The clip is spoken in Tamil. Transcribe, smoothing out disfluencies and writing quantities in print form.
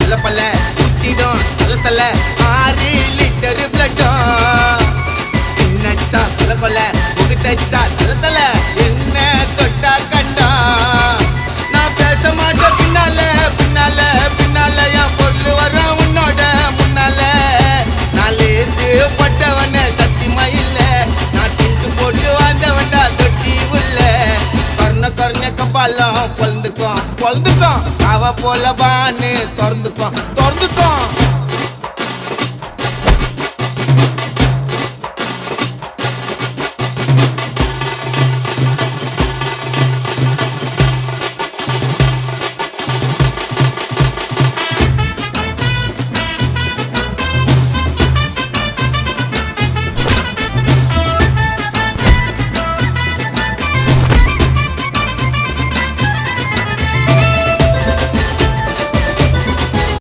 பல்ல பல்ல ஊத்திடும் சல 6 லிட்டர் பிளட்டும் என்னச்சா கொல கொல முகத்தச்சா தல தல என்ன தொட்டா கண்டா நான் பேச மாட்டேன் பின்னால பின்னால பின்னால என் பொருள் வர உன்னோட முன்னால நான் லேசு பட்டவன சத்தியமா இல்ல நான் திண்டு போட்டு வாழ்ந்தவன்டா தொட்டி உள்ள கருண கப்பாலம் பொழுந்துக்கும் பொழுந்துக்கும் அவ போல பான்னு திறந்துக்கும்